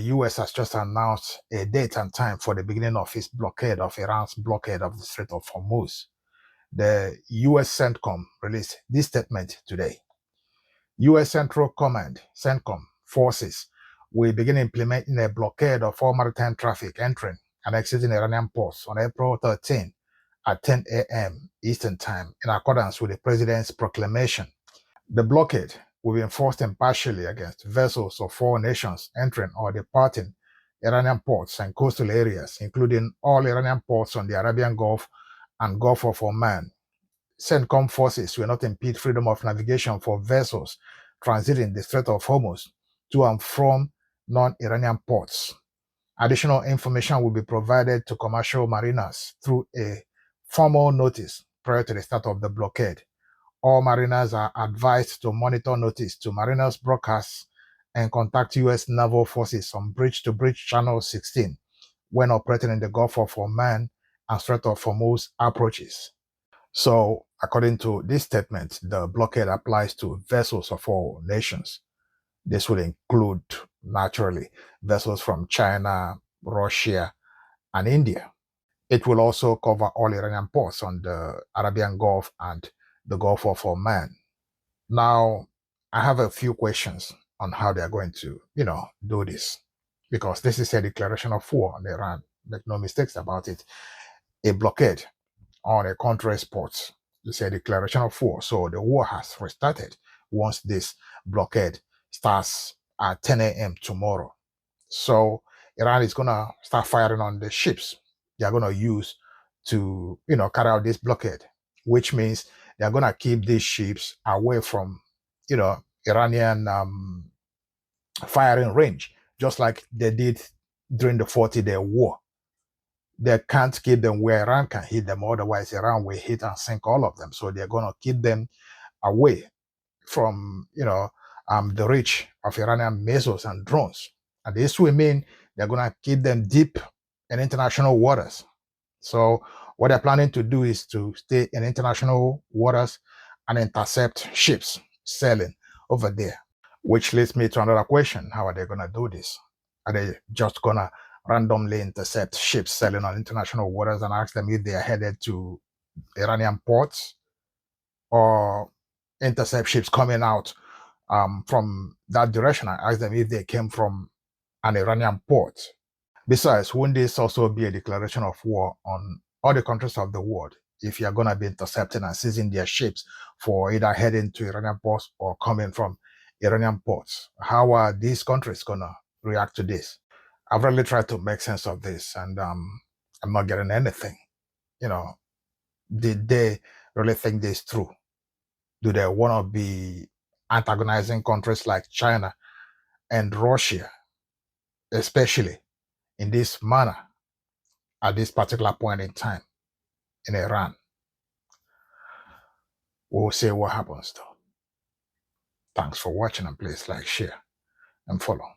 U.S. has just announced a date and time for the beginning of its blockade of Iran's blockade of the Strait of Hormuz. The U.S. CENTCOM released this statement today. U.S. Central Command, CENTCOM, forces will begin implementing a blockade of all maritime traffic entering and exiting Iranian ports on April 13 at 10 a.m. Eastern Time in accordance with the President's proclamation. The blockade will be enforced impartially against vessels of foreign nations entering or departing Iranian ports and coastal areas, including all Iranian ports on the Arabian Gulf and Gulf of Oman. CENTCOM forces will not impede freedom of navigation for vessels transiting the Strait of Hormuz to and from non-Iranian ports. Additional information will be provided to commercial mariners through a formal notice prior to the start of the blockade. All mariners are advised to monitor notice to mariners broadcasts and contact U.S. naval forces on bridge-to-bridge Channel 16 when operating in the Gulf of Oman and Strait of Hormuz approaches. So, according to this statement, the blockade applies to vessels of all nations. This will include, naturally, vessels from China, Russia, and India. It will also cover all Iranian ports on the Arabian Gulf and the Gulf of Oman. Now, I have a few questions on how they are going to, do this, because this is a declaration of war on Iran. Make no mistakes about it. A blockade on a country's ports is a declaration of war. So the war has restarted once this blockade starts at 10 a.m. tomorrow. So Iran is going to start firing on the ships they are going to use to, carry out this blockade, which means they're going to keep these ships away from, Iranian firing range, just like they did during the 40-day war. They can't keep them where Iran can hit them, otherwise Iran will hit and sink all of them. So they're going to keep them away from, the reach of Iranian missiles and drones. And this will mean they're going to keep them deep in international waters. So what they're planning to do is to stay in international waters and intercept ships sailing over there, which leads me to another question. How are they going to do this? Are they just going to randomly intercept ships sailing on international waters and ask them if they are headed to Iranian ports, or intercept ships coming out from that direction and ask them if they came from an Iranian port? Besides, wouldn't this also be a declaration of war on all the countries of the world if you're going to be intercepting and seizing their ships for either heading to Iranian ports or coming from Iranian ports? How are these countries going to react to this? I've really tried to make sense of this, and I'm not getting anything. Did they really think this through? Do they want to be antagonizing countries like China and Russia, especially in this manner at this particular point in time in Iran? We'll see what happens though. Thanks for watching, and please like, share, and follow.